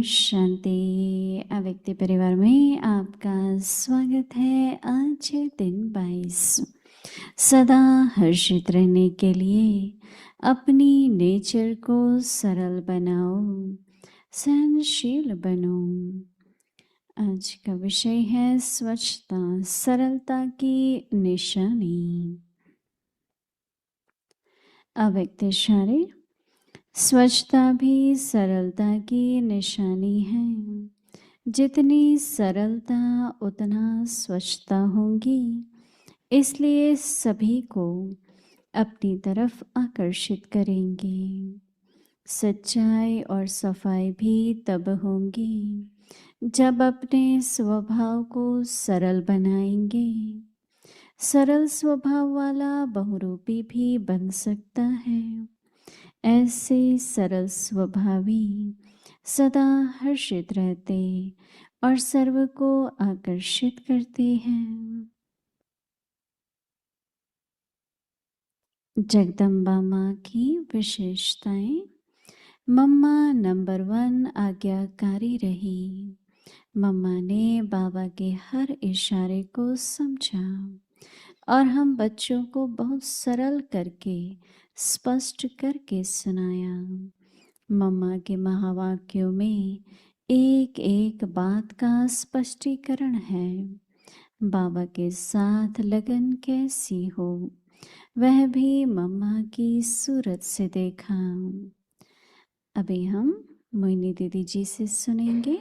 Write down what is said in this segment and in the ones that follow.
शांति। अव्यक्ति परिवार में आपका स्वागत है। आज है दिन 22। सदा हर्षित रहने के लिए अपनी नेचर को सरल बनाओ, सहनशील बनो। आज का विषय है स्वच्छता, सरलता की निशानी। अव्यक्त इशारे। स्वच्छता भी सरलता की निशानी है। जितनी सरलता उतना स्वच्छता होगी, इसलिए सभी को अपनी तरफ आकर्षित करेंगे। सच्चाई और सफाई भी तब होंगी जब अपने स्वभाव को सरल बनाएंगे। सरल स्वभाव वाला बहुरूपी भी बन सकता है। ऐसे सरल स्वभावी सदा हर्षित रहते और सर्व को आकर्षित करते हैं। जगदम्बा माँ की विशेषताएं। मम्मा नंबर 1 आज्ञाकारी रही। मम्मा ने बाबा के हर इशारे को समझा और हम बच्चों को बहुत सरल करके स्पष्ट करके सुनाया। मम्मा के महावाक्यों में एक एक बात का स्पष्टीकरण है। बाबा के साथ लगन कैसी हो, वह भी मम्मा की सूरत से देखा। अभी हम मोहिनी दीदी जी से सुनेंगे।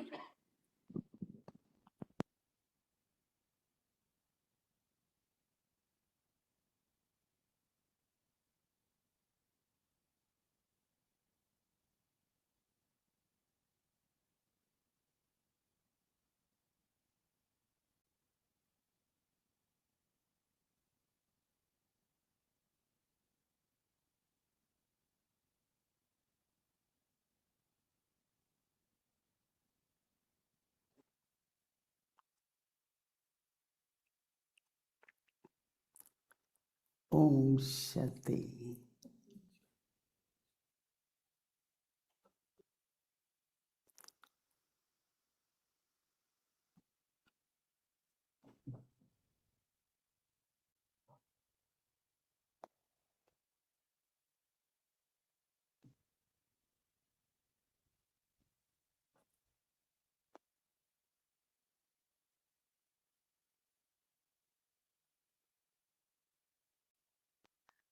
ओम शांति।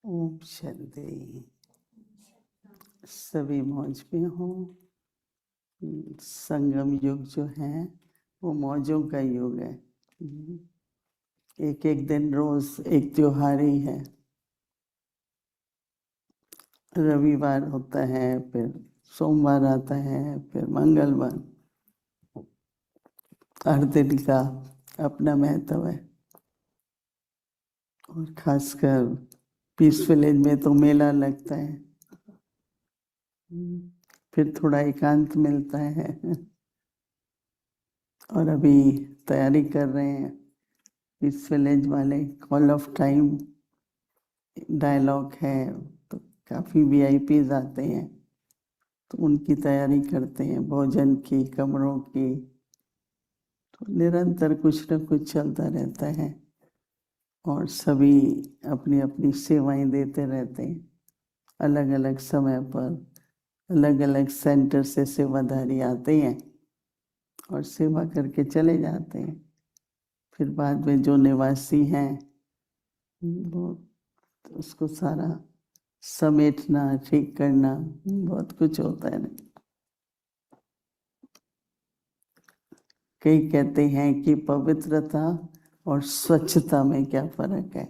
ओम शांति। सभी मौज में हो। संगम युग जो है वो मौजों का युग है। एक एक दिन रोज एक त्योहार ही है। रविवार होता है, फिर सोमवार आता है, फिर मंगलवार। हर दिन का अपना महत्व है। और खासकर पीस विलेज में तो मेला लगता है, फिर थोड़ा एकांत मिलता है। और अभी तैयारी कर रहे हैं पीस विलेज वाले, कॉल ऑफ टाइम डायलॉग है, तो काफ़ी वीआईपीज आते हैं, तो उनकी तैयारी करते हैं, भोजन की, कमरों की। तो निरंतर कुछ न कुछ चलता रहता है और सभी अपनी अपनी सेवाएं देते रहते हैं। अलग अलग समय पर अलग अलग सेंटर से सेवाधारी आते हैं और सेवा करके चले जाते हैं। फिर बाद में जो निवासी हैं वो उसको सारा समेटना, ठीक करना, बहुत कुछ होता है ना। कई कहते हैं कि पवित्रता और स्वच्छता में क्या फर्क है।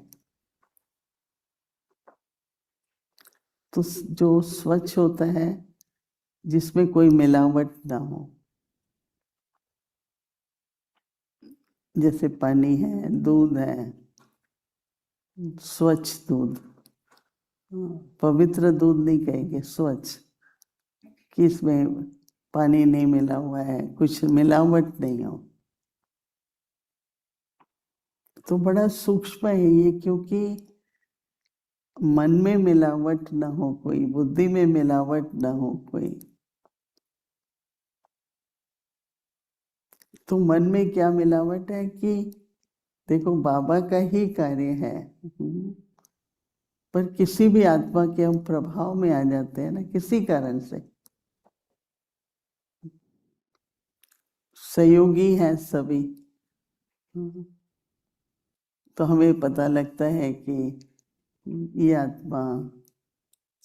तो जो स्वच्छ होता है, जिसमें कोई मिलावट ना हो, जैसे पानी है, दूध है, स्वच्छ दूध। पवित्र दूध नहीं कहेंगे, स्वच्छ, कि इसमें पानी नहीं मिला हुआ है, कुछ मिलावट नहीं हो। तो बड़ा सूक्ष्म है ये, क्योंकि मन में मिलावट ना हो कोई, बुद्धि में मिलावट ना हो कोई, तो मन में क्या मिलावट है कि देखो बाबा का ही कार्य है, पर किसी भी आत्मा के हम प्रभाव में आ जाते हैं ना, किसी कारण से। सहयोगी हैं सभी, तो हमें पता लगता है कि ये आत्मा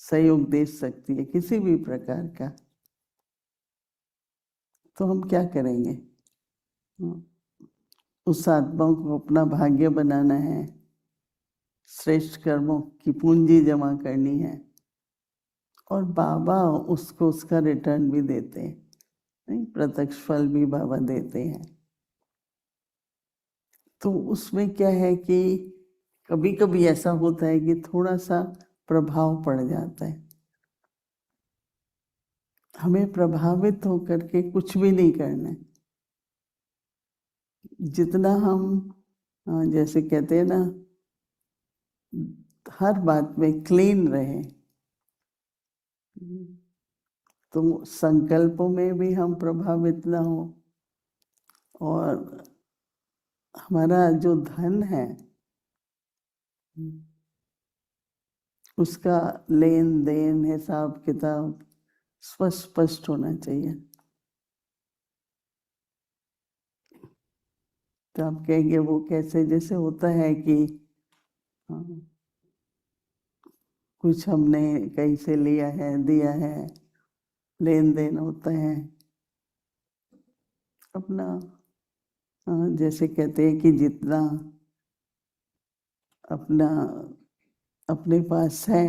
सहयोग दे सकती है किसी भी प्रकार का। तो हम क्या करेंगे? उस आत्मा को अपना भाग्य बनाना है, श्रेष्ठ कर्मों की पूंजी जमा करनी है, और बाबा उसको उसका रिटर्न भी देते हैं, नहीं, प्रत्यक्ष फल भी बाबा देते हैं। तो उसमें क्या है कि कभी कभी ऐसा होता है कि थोड़ा सा प्रभाव पड़ जाता है, हमें प्रभावित होकर के कुछ भी नहीं करना है। जितना हम जैसे कहते हैं ना, हर बात में क्लीन रहे, तो संकल्पों में भी हम प्रभावित ना हो, और हमारा जो धन है उसका लेन देन हिसाब किताब स्पष्ट होना चाहिए। तो आप कहेंगे वो कैसे? जैसे होता है कि कुछ हमने कहीं से लिया है, दिया है, लेन देन होता है अपना। जैसे कहते हैं कि जितना अपना अपने पास है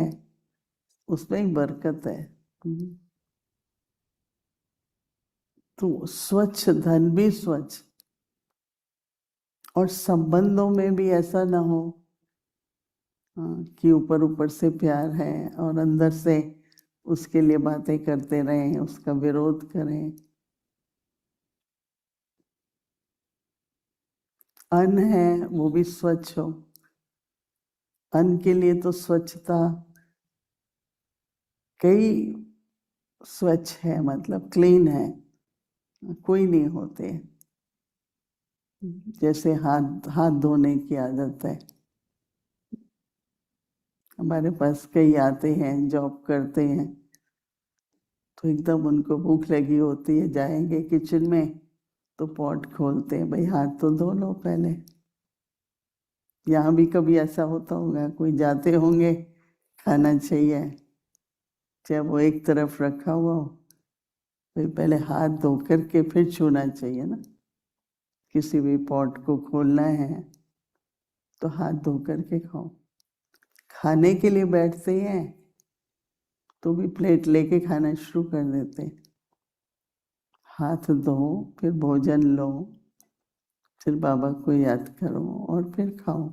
उसमें ही बरकत है। तो स्वच्छ धन भी स्वच्छ, और संबंधों में भी ऐसा ना हो कि ऊपर ऊपर से प्यार है और अंदर से उसके लिए बातें करते रहें, उसका विरोध करें। अन्न है वो भी स्वच्छ हो। अन्न के लिए तो स्वच्छता कई स्वच्छ है, मतलब क्लीन है, कोई नहीं होते। जैसे हाथ हाथ धोने की आदत है, हमारे पास कई आते हैं, जॉब करते हैं, तो एकदम उनको भूख लगी होती है, जाएंगे किचन में तो पॉट खोलते हैं, भाई हाथ तो धो लो पहले। यहाँ भी कभी ऐसा होता होगा, कोई जाते होंगे, खाना चाहिए, चाहे वो एक तरफ रखा हुआ हो, भाई पहले हाथ धो करके फिर छूना चाहिए ना। किसी भी पॉट को खोलना है तो हाथ धो करके खाओ। खाने के लिए बैठते हैं तो भी प्लेट लेके खाना शुरू कर देते हैं। हाथ धो, फिर भोजन लो, फिर बाबा को याद करो और फिर खाओ।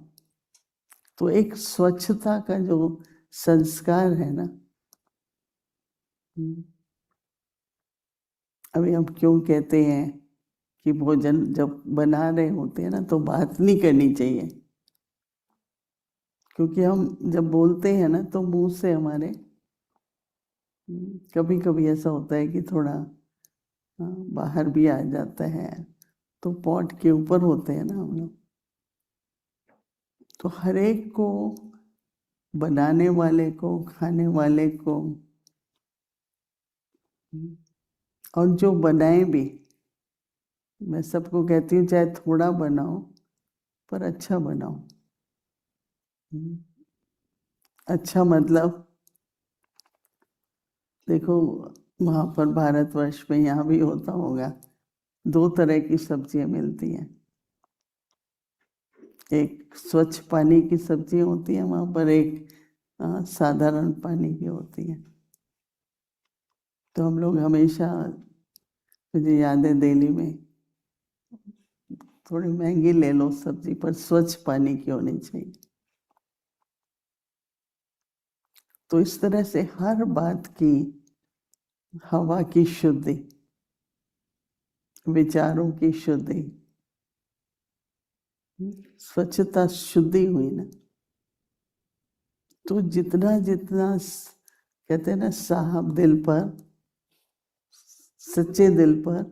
तो एक स्वच्छता का जो संस्कार है ना, अभी हम क्यों कहते हैं कि भोजन जब बना रहे होते हैं ना तो बात नहीं करनी चाहिए, क्योंकि हम जब बोलते हैं ना तो मुंह से हमारे कभी कभी ऐसा होता है कि थोड़ा बाहर भी आ जाता है, तो पॉट के ऊपर होते हैं ना हम लोग, तो हर एक को, बनाने वाले को, खाने वाले को, और जो बनाए भी, मैं सबको कहती हूँ चाहे थोड़ा बनाओ पर अच्छा बनाओ। अच्छा मतलब देखो, वहाँ पर भारतवर्ष में यहाँ भी होता होगा, 2 तरह की सब्जियां मिलती हैं। एक स्वच्छ पानी की सब्जी होती है वहाँ पर, एक साधारण पानी की होती है। तो हम लोग हमेशा, मुझे याद है दिल्ली में, थोड़ी महंगी ले लो सब्जी पर स्वच्छ पानी की होनी चाहिए। तो इस तरह से हर बात की, हवा की शुद्धि, विचारों की शुद्धि, स्वच्छता शुद्धि हुई ना, तो जितना जितना कहते हैं ना, साहब दिल पर, सच्चे दिल पर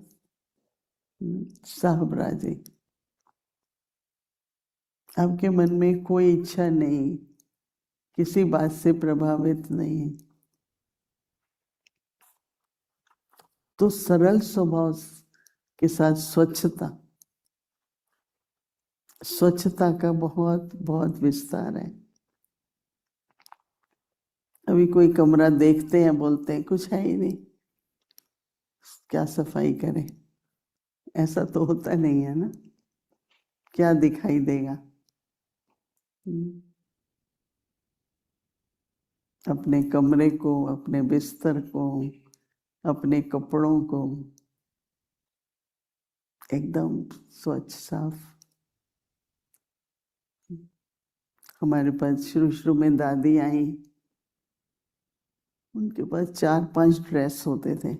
साहब राजी, आपके मन में कोई इच्छा नहीं, किसी बात से प्रभावित नहीं, तो सरल स्वभाव के साथ स्वच्छता का बहुत बहुत विस्तार है। अभी कोई कमरा देखते हैं, बोलते हैं कुछ है ही नहीं, क्या सफाई करें, ऐसा तो होता नहीं है ना, क्या दिखाई देगा। अपने कमरे को, अपने बिस्तर को, अपने कपड़ों को एकदम स्वच्छ साफ। हमारे पास शुरू में दादी आई, उनके पास 4-5 ड्रेस होते थे,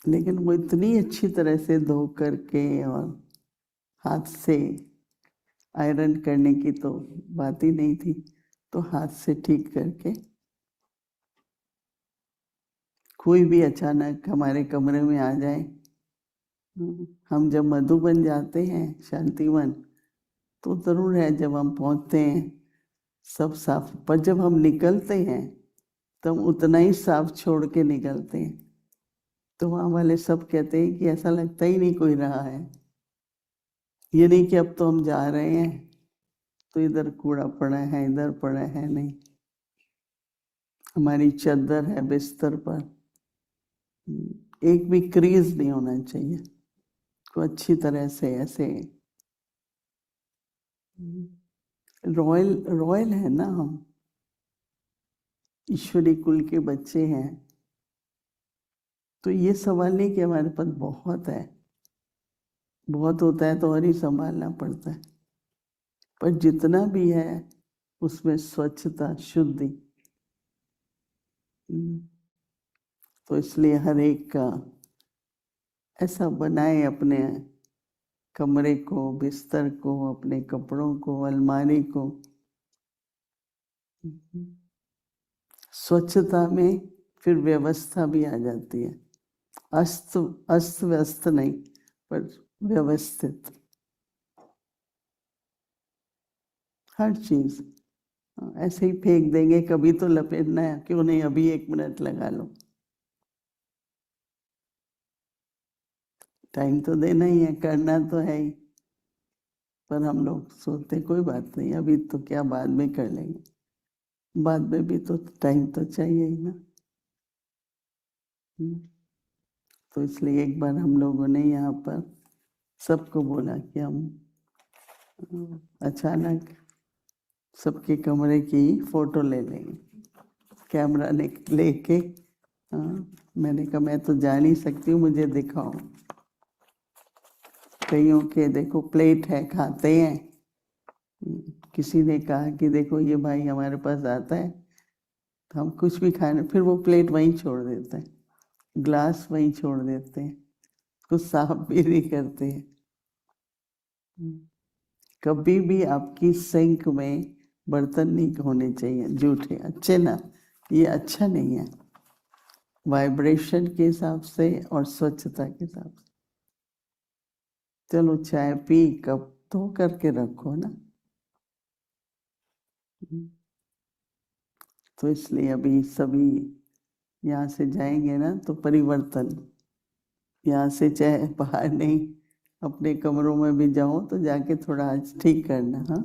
लेकिन वो इतनी अच्छी तरह से धो करके और हाथ से आयरन करने की तो बात ही नहीं थी, तो हाथ से ठीक करके कोई भी अचानक हमारे कमरे में आ जाए। हम जब मधुबन जाते हैं शांतिवन, तो जरूर है जब हम पहुंचते हैं सब साफ, पर जब हम निकलते हैं तब उतना ही साफ छोड़ के निकलते हैं, तो वहाँ वाले सब कहते हैं कि ऐसा लगता ही नहीं कोई रहा है। ये नहीं कि अब तो हम जा रहे हैं तो इधर कूड़ा पड़ा है, इधर पड़ा है, नहीं। हमारी चादर है बिस्तर पर, एक भी क्रीज नहीं होना चाहिए, तो अच्छी तरह से ऐसे रॉयल है ना, हम ईश्वरी कुल के बच्चे हैं, तो ये सवाल नहीं कि हमारे पास बहुत है, बहुत होता है तो और ही संभालना पड़ता है, पर जितना भी है उसमें स्वच्छता, शुद्धि। तो इसलिए हर एक का ऐसा बनाए, अपने कमरे को, बिस्तर को, अपने कपड़ों को, अलमारी को। स्वच्छता में फिर व्यवस्था भी आ जाती है, अस्त व्यस्त नहीं, पर व्यवस्थित हर चीज। ऐसे ही फेंक देंगे, कभी तो लपेटना है, क्यों नहीं अभी 1 मिनट लगा लो, टाइम तो देना ही है, करना तो है ही, पर हम लोग सोचते कोई बात नहीं, अभी तो क्या, बाद में कर लेंगे। बाद में भी तो टाइम तो चाहिए ही ना। तो इसलिए एक बार हम लोगों ने यहाँ पर सबको बोला कि हम अचानक सबके कमरे की फोटो ले लेंगे, कैमरा लेके। मैंने कहा मैं तो जा नहीं सकती हूँ, मुझे दिखाओ। कईयों के देखो प्लेट है, खाते हैं। किसी ने कहा कि देखो ये भाई हमारे पास आता है, तो हम कुछ भी खाने, फिर वो प्लेट वहीं छोड़ देते हैं, ग्लास वहीं छोड़ देते हैं, कुछ साफ भी नहीं करते हैं। कभी भी आपकी सिंक में बर्तन नहीं होने चाहिए जूठे, अच्छे ना, ये अच्छा नहीं है वाइब्रेशन के हिसाब से और स्वच्छता के हिसाब से। चलो चाय पी, कप धो करके रखो ना। तो इसलिए अभी सभी यहाँ से जाएंगे ना, तो परिवर्तन यहाँ से, चाहे बाहर नहीं अपने कमरों में भी जाओ, तो जाके थोड़ा आज ठीक करना। हाँ,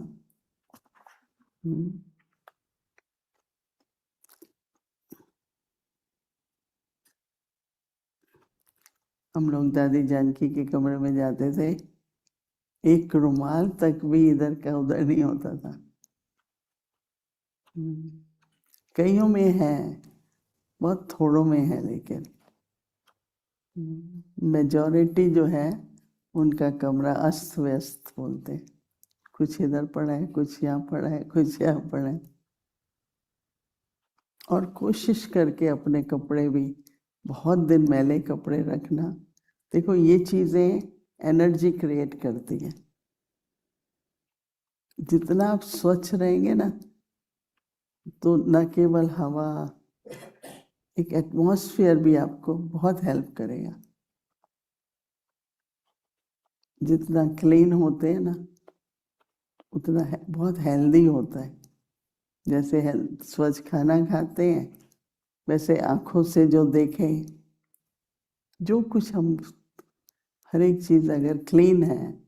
हम लोग दादी जानकी के कमरे में जाते थे, एक रुमाल तक भी इधर का उधर नहीं होता था। कईयों में है, बहुत थोड़ों में है, लेकिन मेजॉरिटी जो है उनका कमरा अस्त व्यस्त बोलते हैं, कुछ इधर पड़ा है, कुछ यहाँ पड़ा है, कुछ यहाँ पड़ा है। और कोशिश करके अपने कपड़े भी, बहुत दिन मैले कपड़े रखना, देखो ये चीजें एनर्जी क्रिएट करती है। जितना आप स्वच्छ रहेंगे ना, तो न केवल हवा, एक एटमॉस्फेयर भी आपको बहुत हेल्प करेगा। जितना क्लीन होते हैं ना उतना बहुत हेल्दी होता है। जैसे स्वच्छ खाना खाते हैं वैसे आंखों से जो देखें, जो कुछ हम, हर एक चीज अगर क्लीन है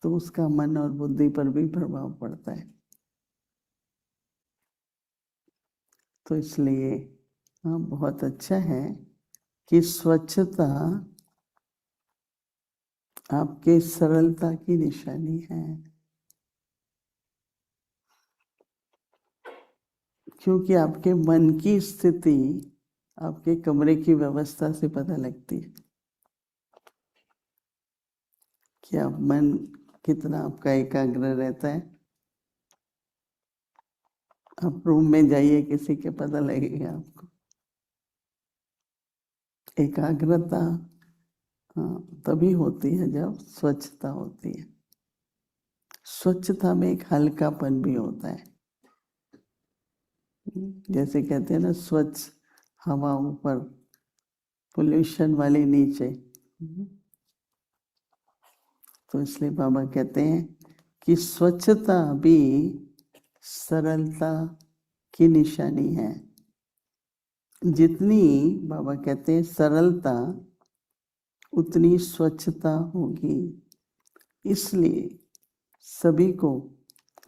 तो उसका मन और बुद्धि पर भी प्रभाव पड़ता है। तो इसलिए हाँ, बहुत अच्छा है कि स्वच्छता आपके सरलता की निशानी है, क्योंकि आपके मन की स्थिति आपके कमरे की व्यवस्था से पता लगती है कि आप मन कितना आपका एकाग्र रहता है। आप रूम में जाइए, किसी के पता लगेगा आपको। एकाग्रता हाँ तभी होती है जब स्वच्छता होती है। स्वच्छता में एक हल्कापन भी होता है। जैसे कहते हैं ना, स्वच्छ हवा ऊपर, पोल्यूशन वाली नीचे। तो इसलिए बाबा कहते हैं कि स्वच्छता भी सरलता की निशानी है। जितनी बाबा कहते हैं सरलता उतनी स्वच्छता होगी। इसलिए सभी को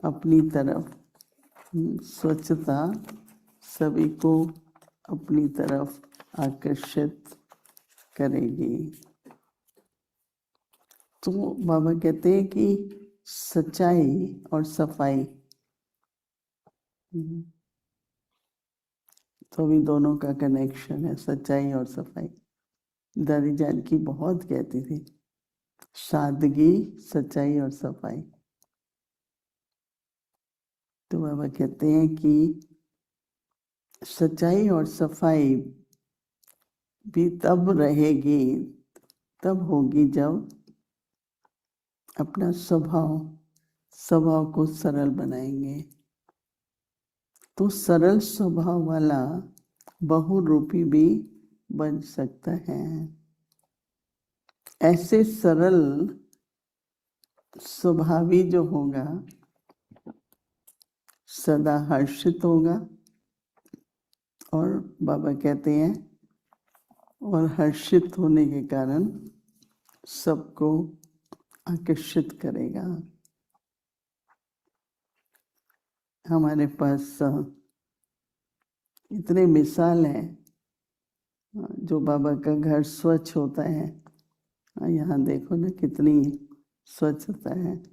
अपनी तरफ स्वच्छता सभी को अपनी तरफ आकर्षित करेगी। तो बाबा कहते हैं कि सच्चाई और सफाई, तो भी दोनों का कनेक्शन है, सच्चाई और सफाई। दादी जान की बहुत कहती थी, सादगी, सच्चाई और सफाई। तो बाबा कहते हैं कि सच्चाई और सफाई भी तब रहेगी, तब होगी जब अपना स्वभाव को सरल बनाएंगे। तो सरल स्वभाव वाला बहुरूपी भी बन सकता है। ऐसे सरल स्वभावी जो होगा सदा हर्षित होगा, और बाबा कहते हैं और हर्षित होने के कारण सबको आकर्षित करेगा। हमारे पास इतने मिसाल हैं जो बाबा का घर स्वच्छ होता है। यहाँ देखो ना कितनी स्वच्छता है।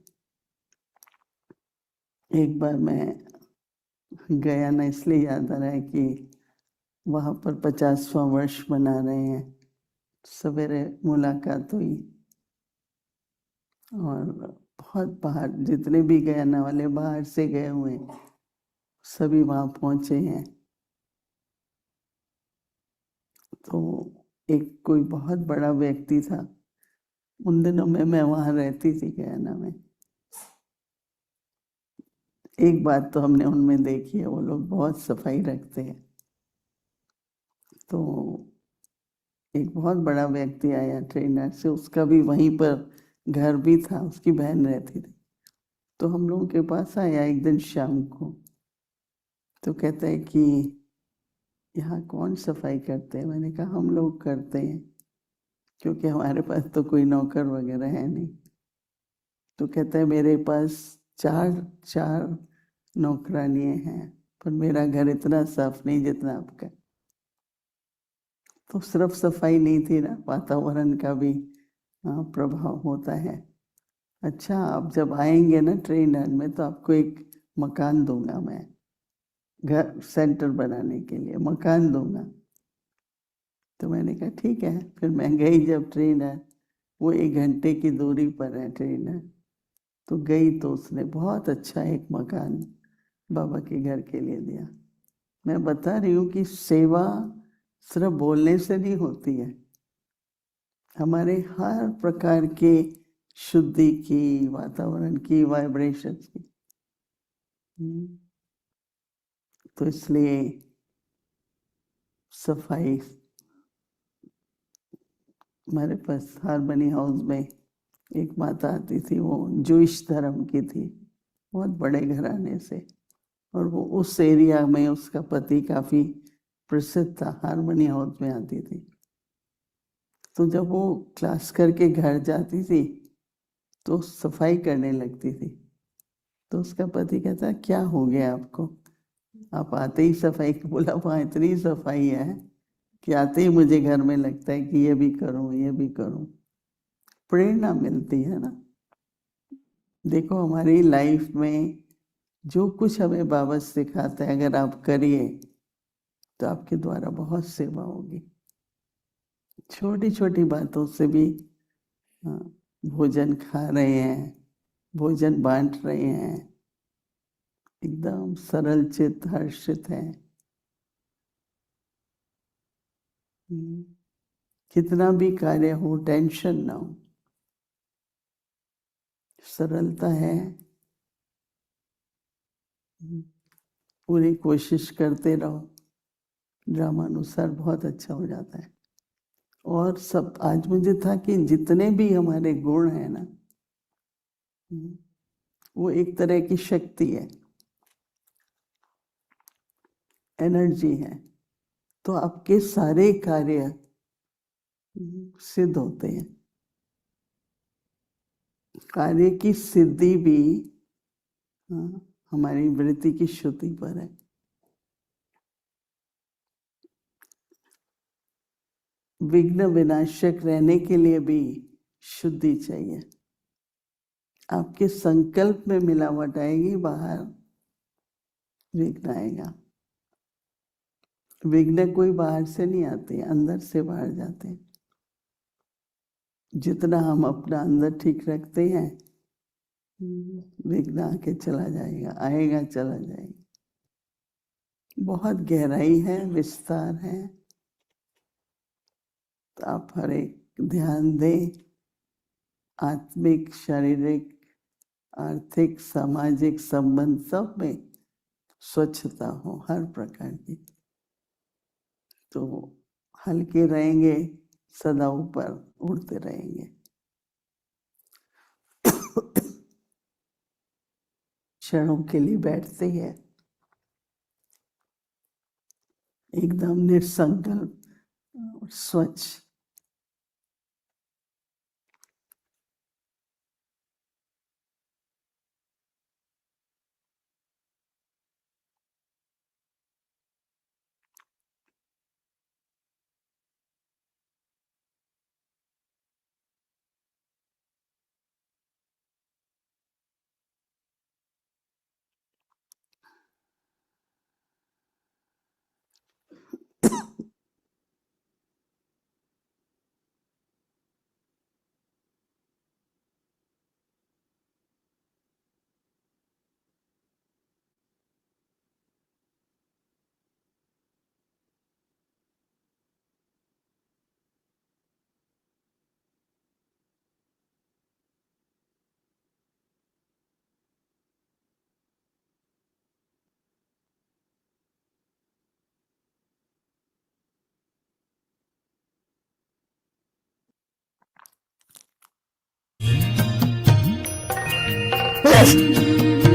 एक बार मैं गया ना, इसलिए याद आ रहा है कि वहाँ पर 50वां वर्ष मना रहे हैं। सवेरे मुलाकात हुई और बहुत बाहर जितने भी गयाना वाले बाहर से गए हुए सभी वहाँ पहुँचे हैं। तो एक कोई बहुत बड़ा व्यक्ति था, उन दिनों में मैं वहाँ रहती थी गयाना में। एक बात तो हमने उनमें देखी है, वो लोग बहुत सफाई रखते हैं। तो एक बहुत बड़ा व्यक्ति आया ट्रेनर से, उसका भी वहीं पर घर भी था, उसकी बहन रहती थी। तो हम लोगों के पास आया एक दिन शाम को, तो कहता है कि यहाँ कौन सफाई करते हैं। मैंने कहा हम लोग करते हैं, क्योंकि हमारे पास तो कोई नौकर वगैरह है नहीं। तो कहता है मेरे पास चार नौकरानियां हैं, पर मेरा घर इतना साफ नहीं जितना आपका। तो सिर्फ सफाई नहीं थी ना, वातावरण का भी प्रभाव होता है। अच्छा, आप जब आएंगे ना ट्रेनर में तो आपको एक मकान दूंगा मैं, घर सेंटर बनाने के लिए मकान दूंगा। तो मैंने कहा ठीक है। फिर मैं गई जब ट्रेनर, वो 1 घंटे की दूरी पर है ट्रेनर, तो गई तो उसने बहुत अच्छा एक मकान बाबा के घर के लिए दिया। मैं बता रही हूँ कि सेवा सिर्फ बोलने से नहीं होती है, हमारे हर प्रकार के शुद्धि की, वातावरण की, वाइब्रेशन की। तो इसलिए सफाई हमारे पास हारमनी हाउस में एक माता आती थी, वो जूइश धर्म की थी, बहुत बड़े घराने से, और वो उस एरिया में उसका पति काफी प्रसिद्ध था, हारमनी हाउस में आती थी। तो जब वो क्लास करके घर जाती थी तो सफाई करने लगती थी। तो उसका पति कहता, क्या हो गया आपको, आप आते ही सफाई? बोला, वहाँ इतनी सफाई है कि आते ही मुझे घर में लगता है कि ये भी करूं, ये भी करूं। प्रेरणा मिलती है ना। देखो, हमारी लाइफ में जो कुछ हमें बाबा सिखाता है, अगर आप करिए तो आपके द्वारा बहुत सेवा होगी। छोटी छोटी बातों से भी, हाँ, भोजन खा रहे हैं, भोजन बांट रहे हैं, एकदम सरल चित्त, हर्षित है। कितना भी कार्य हो, टेंशन ना हो, सरलता है, पूरी कोशिश करते रहो, ड्रामानुसार बहुत अच्छा हो जाता है। और सब, आज मुझे था कि जितने भी हमारे गुण हैं ना, वो एक तरह की शक्ति है, एनर्जी है। तो आपके सारे कार्य सिद्ध होते हैं। कार्य की सिद्धि भी, हाँ, हमारी वृत्ति की शुद्धि पर है। विघ्न विनाशक रहने के लिए भी शुद्धि चाहिए। आपके संकल्प में मिलावट आएगी, बाहर विघ्न आएगा। विघ्न कोई बाहर से नहीं आते, अंदर से बाहर जाते हैं। जितना हम अपना अंदर ठीक रखते हैं, विघ्न आके चला जाएगा, आएगा चला जाएगा। बहुत गहराई है, विस्तार है। तो आप हर एक ध्यान दें, आत्मिक, शारीरिक, आर्थिक, सामाजिक संबंध सब में स्वच्छता हो, हर प्रकार की। तो हल्के रहेंगे, सदा ऊपर उड़ते रहेंगे। क्षणों के लिए बैठते हैं, एकदम निसंकल्प, स्वच्छ। Yes.